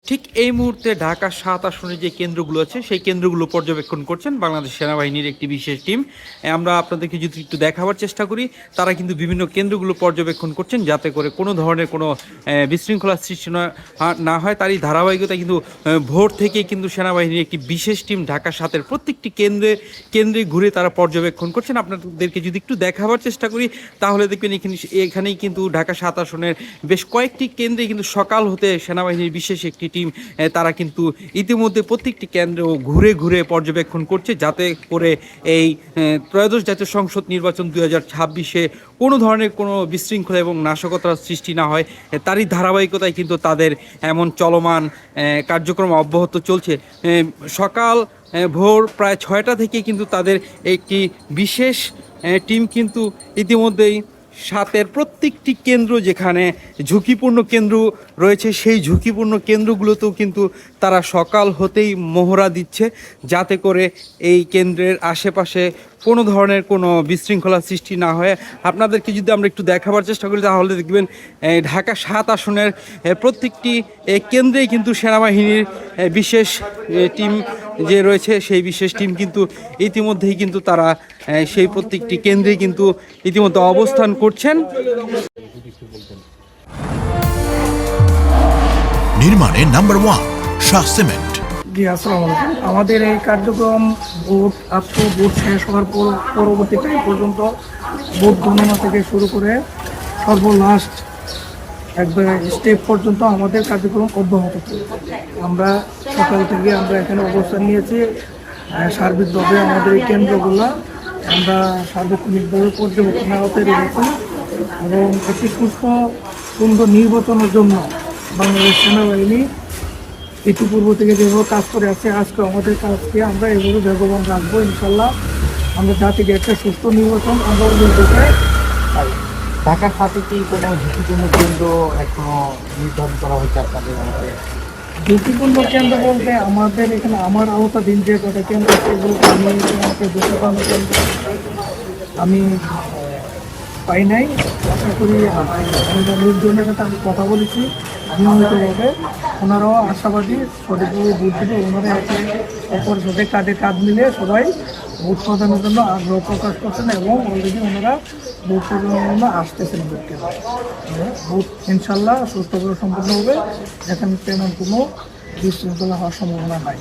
ঠিক এই মুহূর্তে ঢাকা ৭ আসনের যে কেন্দ্রগুলো আছে সেই কেন্দ্রগুলো পর্যবেক্ষণ করছেন বাংলাদেশ সেনাবাহিনীর একটি বিশেষ টিম। আমরা আপনাদেরকে যদি একটু দেখাবার চেষ্টা করি, তারা কিন্তু বিভিন্ন কেন্দ্রগুলো পর্যবেক্ষণ করছেন যাতে করে কোনো ধরনের কোনো বিশৃঙ্খলার সৃষ্টি না হয়। তারই ধারাবাহিকতায় কিন্তু ভোর থেকেই কিন্তু সেনাবাহিনীর একটি বিশেষ টিম ঢাকা ৭-এর প্রত্যেকটি কেন্দ্রে ঘুরে তারা পর্যবেক্ষণ করছেন। আপনাদেরকে যদি একটু দেখাবার চেষ্টা করি তাহলে দেখবেন এখানেই কিন্তু ঢাকা ৭ আসনের বেশ কয়েকটি কেন্দ্রে কিন্তু সকাল হতে সেনাবাহিনীর বিশেষ একটি টিম তারা কিন্তু ইতিমধ্যে প্রত্যেকটি কেন্দ্র ঘুরে ঘুরে পর্যবেক্ষণ করছে যাতে করে এই ত্রয়োদশ জাতীয় সংসদ নির্বাচন 2026-এ কোনো ধরনের কোনো বিশৃঙ্খলা এবং নাশকতার সৃষ্টি না হয়। তারই ধারাবাহিকতায় কিন্তু তাদের এমন চলমান কার্যক্রম অব্যাহত চলছে। সকাল ভোর প্রায় 6টা থেকে কিন্তু তাদের একটি বিশেষ টিম কিন্তু ইতিমধ্যেই ৭-এর প্রত্যেকটি কেন্দ্র যেখানে ঝুঁকিপূর্ণ কেন্দ্র রয়েছে সেই ঝুঁকিপূর্ণ কেন্দ্রগুলোতেও কিন্তু তারা সকাল হতেই মহড়া দিচ্ছে যাতে করে এই কেন্দ্রের আশেপাশে কোনো ধরনের কোনো বিশৃঙ্খলা সৃষ্টি না হয়। আপনাদেরকে যদি আমরা একটু দেখাবার চেষ্টা করি তাহলে দেখবেন ঢাকা ৭ আসনের প্রত্যেকটি কেন্দ্রেই কিন্তু সেনাবাহিনীর বিশেষ টিম যে রয়েছে সেই বিশেষ টিম কিন্তু ইতিমধ্যেই কিন্তু তারা সেই প্রত্যেকটি কেন্দ্রেই কিন্তু ইতিমধ্যে অবস্থান করছেন। নির্মাণে নাম্বার 1 শাহ সিমেন্ট। জি, আসসালামু আলাইকুম। আমাদের এই কার্যক্রম ভোট শেষ হওয়ার পরবর্তী টাইম পর্যন্ত ভোট গণনা থেকে শুরু করে সর্বলাস্ট একবার স্টেপ পর্যন্ত আমাদের কার্যক্রম অব্যাহত থাকে। আমরা সকাল থেকে আমরা এখানে অবস্থান নিয়েছি। সার্বিকভাবে আমাদের এই কেন্দ্রগুলো আমরা সার্বক্ষণিকভাবে পর্যবেক্ষণের আওতায় রেখেছি এবং একটি সুন্দর নির্বাচনের জন্য বাংলাদেশ সেনাবাহিনী ইতিপূর্ব থেকে যেভাবে কাজ করে আছে আজকে আমাদের কাজকে আমরা এভাবে বেগবান রাখবো। ইনশাল্লাহ আমরা জাতিকে একটা সুস্থ নির্বাচন আমরা দেখে পাই। ঢাকা ৭-এ কি কোনো ঝুঁকিপূর্ণ কেন্দ্র এখনো নির্ধারণ করা হয়েছে আপনাদের মধ্যে? ঝুঁকিপূর্ণ কেন্দ্র বলতে আমাদের এখানে আমার আওতাধীন যে কটা কেন্দ্র সেগুলোকে আমাকে ঝুঁকিপূর্ণ কেন্দ্র আমি পাই নাই। আশা করি লোকজনের সাথে আমি কথা বলেছি নিয়মিতভাবে, ওনারাও আশাবাদী সঠিকভাবে ভোট দেবে। ওনারা অপর সাথে কাঁধে কাঁধ মিলে সবাই ভোট প্রদানের জন্য আগ্রহ প্রকাশ করছেন এবং অলরেডি ওনারা ভোট প্রদানের জন্য আসতেছেন ভোটকে। ভোট ইনশাল্লাহ সুস্থভাবে সম্পন্ন হবে, এখানে তেমন কোনো বিশৃঙ্খলা হওয়ার সম্ভাবনা নাই।